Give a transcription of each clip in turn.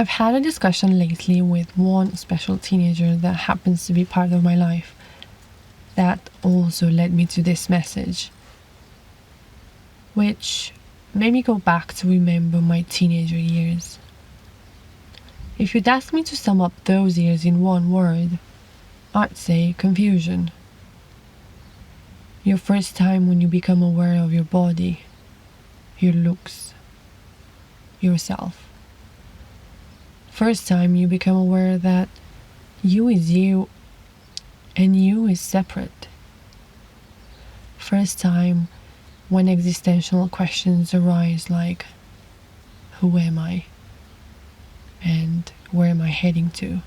I've had a discussion lately with one special teenager that happens to be part of my life that also led me to this message, which made me go back to remember my teenager years. If you'd ask me to sum up those years in one word, I'd say confusion. Your first time when you become aware of your body, your looks, yourself. First time you become aware that you is you and you is separate. First time when existential questions arise like, who am I? And where am I heading to?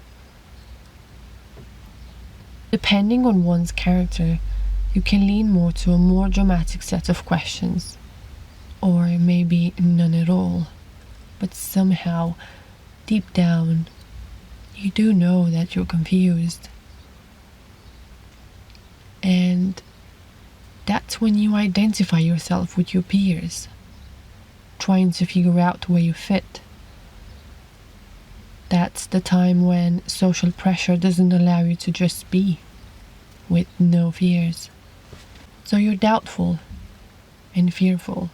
Depending on one's character, you can lean more to a more dramatic set of questions, or maybe none at all, but somehow, deep down, you do know that you're confused. And that's when you identify yourself with your peers, trying to figure out where you fit. That's the time when social pressure doesn't allow you to just be, with no fears. So you're doubtful and fearful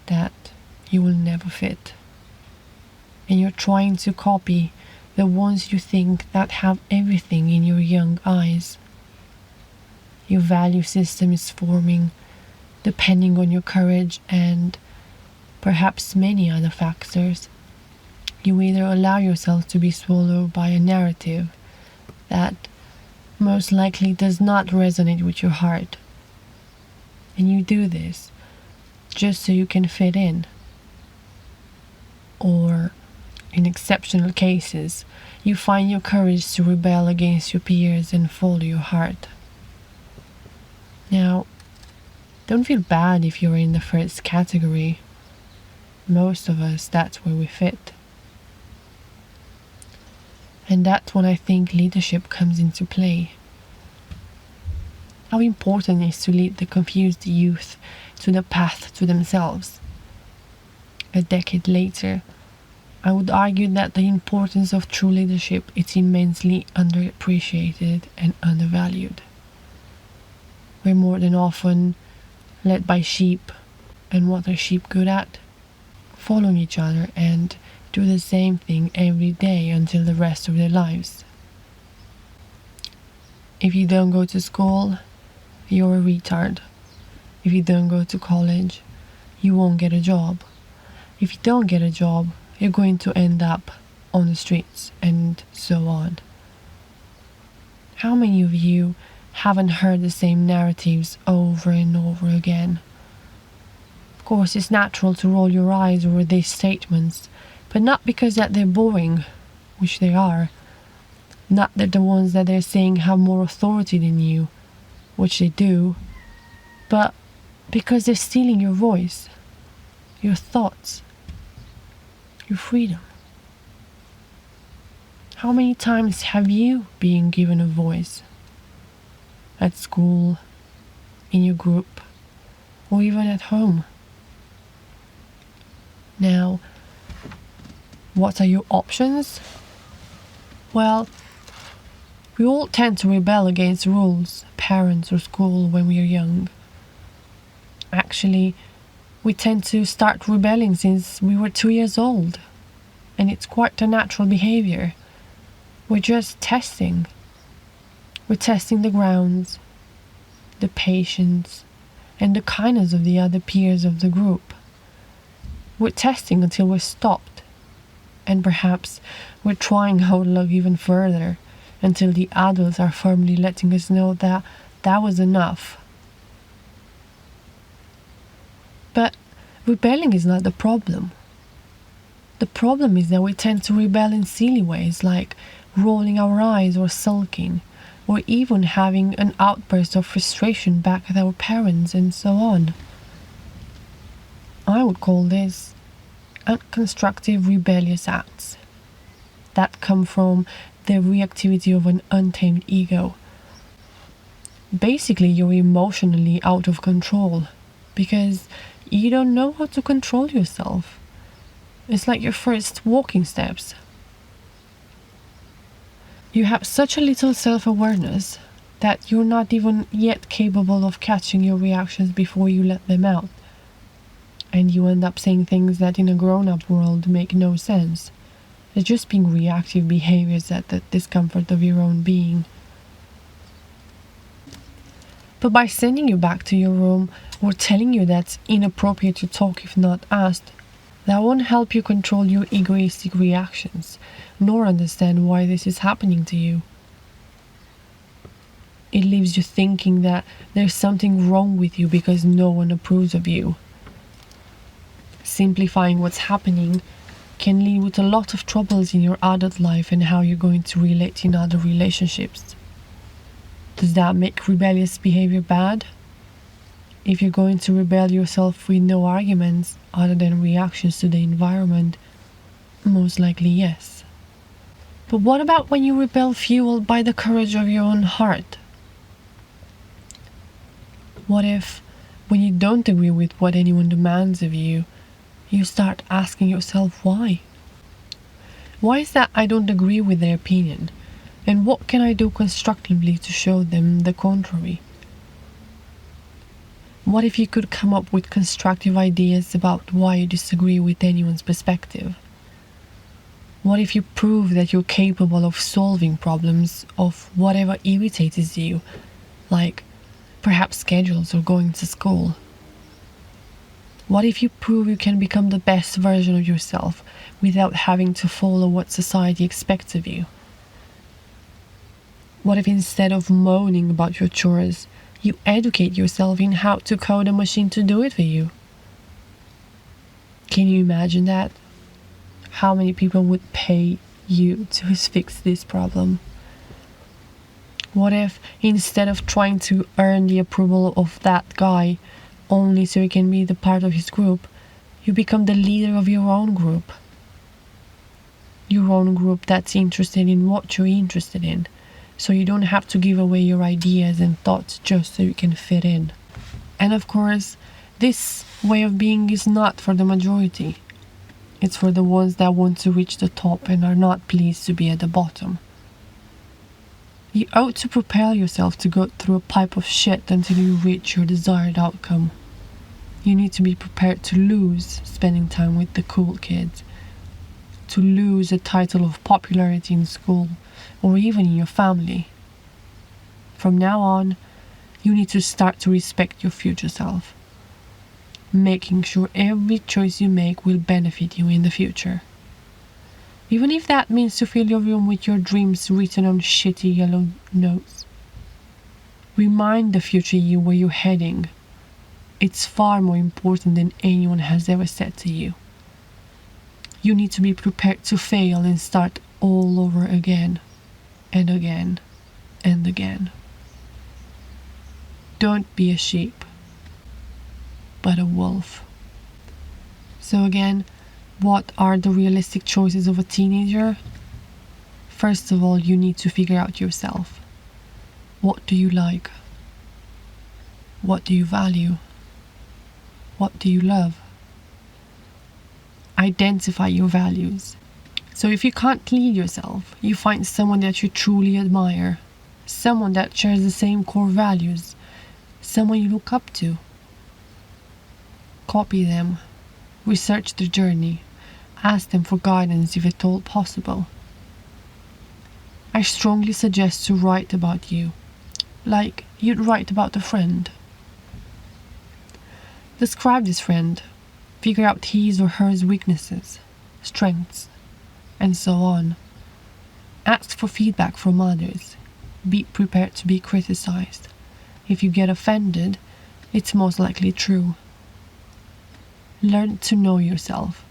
that you will never fit. And you're trying to copy the ones you think that have everything in your young eyes. Your value system is forming depending on your courage and perhaps many other factors. You either allow yourself to be swallowed by a narrative that most likely does not resonate with your heart, and you do this just so you can fit in, or in exceptional cases, you find your courage to rebel against your peers and follow your heart. Now, don't feel bad if you're in the first category. Most of us, that's where we fit. And that's when I think leadership comes into play. How important it is to lead the confused youth to the path to themselves. A decade later, I would argue that the importance of true leadership is immensely underappreciated and undervalued. We're more than often led by sheep, and what are sheep good at? Following each other and do the same thing every day until the rest of their lives. If you don't go to school, you're a retard. If you don't go to college, you won't get a job. If you don't get a job, you're going to end up on the streets, and so on. How many of you haven't heard the same narratives over and over again? Of course, it's natural to roll your eyes over these statements, but not because that they're boring, which they are. Not that the ones that they're saying have more authority than you, which they do, but because they're stealing your voice, your thoughts, your freedom. How many times have you been given a voice? At school, in your group, or even at home? Now, what are your options? Well, we all tend to rebel against rules, parents, or school when we are young. Actually, we tend to start rebelling since we were 2 years old, and it's quite a natural behavior. We're just testing. We're testing the grounds, the patience, and the kindness of the other peers of the group. We're testing until we're stopped, and perhaps we're trying our luck even further until the adults are firmly letting us know that that was enough. But rebelling is not the problem. The problem is that we tend to rebel in silly ways like rolling our eyes or sulking, or even having an outburst of frustration back at our parents and so on. I would call this unconstructive rebellious acts that come from the reactivity of an untamed ego. Basically, you're emotionally out of control because you don't know how to control yourself. It's like your first walking steps. You have such a little self-awareness that you're not even yet capable of catching your reactions before you let them out. And you end up saying things that in a grown-up world make no sense. They're just being reactive behaviors at the discomfort of your own being. But by sending you back to your room or telling you that's inappropriate to talk if not asked, that won't help you control your egoistic reactions, nor understand why this is happening to you. It leaves you thinking that there's something wrong with you because no one approves of you. Simplifying what's happening can lead with a lot of troubles in your adult life and how you're going to relate in other relationships. Does that make rebellious behavior bad? If you're going to rebel yourself with no arguments other than reactions to the environment, most likely yes. But what about when you rebel fueled by the courage of your own heart? What if, when you don't agree with what anyone demands of you, you start asking yourself why? Why is that I don't agree with their opinion? And what can I do constructively to show them the contrary? What if you could come up with constructive ideas about why you disagree with anyone's perspective? What if you prove that you're capable of solving problems of whatever irritates you, like perhaps schedules or going to school? What if you prove you can become the best version of yourself without having to follow what society expects of you? What if instead of moaning about your chores, you educate yourself in how to code a machine to do it for you? Can you imagine that? How many people would pay you to fix this problem? What if instead of trying to earn the approval of that guy only so you can be the part of his group, you become the leader of your own group? Your own group that's interested in what you're interested in, so you don't have to give away your ideas and thoughts just so you can fit in. And of course, this way of being is not for the majority. It's for the ones that want to reach the top and are not pleased to be at the bottom. You ought to prepare yourself to go through a pipe of shit until you reach your desired outcome. You need to be prepared to lose spending time with the cool kids, to lose a title of popularity in school, or even in your family. From now on, you need to start to respect your future self, making sure every choice you make will benefit you in the future. Even if that means to fill your room with your dreams written on shitty yellow notes. Remind the future you where you're heading. It's far more important than anyone has ever said to you. You need to be prepared to fail and start all over again. And again, and again. Don't be a sheep, but a wolf. So again, what are the realistic choices of a teenager? First of all, you need to figure out yourself. What do you like? What do you value? What do you love? Identify your values. So if you can't lead yourself, you find someone that you truly admire, someone that shares the same core values, someone you look up to. Copy them, research their journey, ask them for guidance if at all possible. I strongly suggest to write about you, like you'd write about a friend. Describe this friend, figure out his or her weaknesses, strengths, and so on. Ask for feedback from others. Be prepared to be criticized. If you get offended, it's most likely true. Learn to know yourself.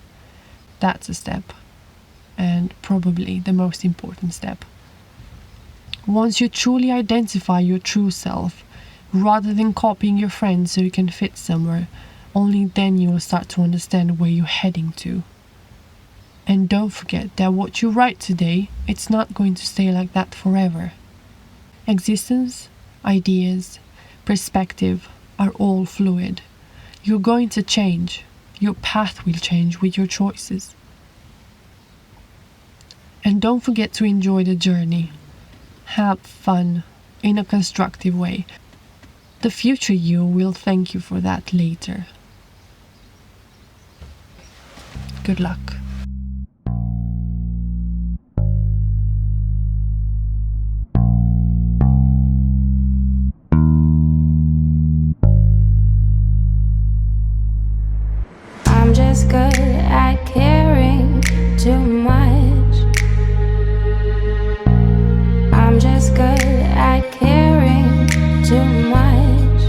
That's a step, and probably the most important step. Once you truly identify your true self, rather than copying your friends so you can fit somewhere, only then you will start to understand where you're heading to. And don't forget that what you write today, it's not going to stay like that forever. Existence, ideas, perspective are all fluid. You're going to change. Your path will change with your choices. And don't forget to enjoy the journey. Have fun in a constructive way. The future you will thank you for that later. Good luck. I'm just good at caring too much. I'm just good at caring too much.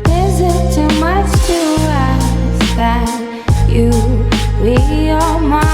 Is it too much to ask that you be all mine?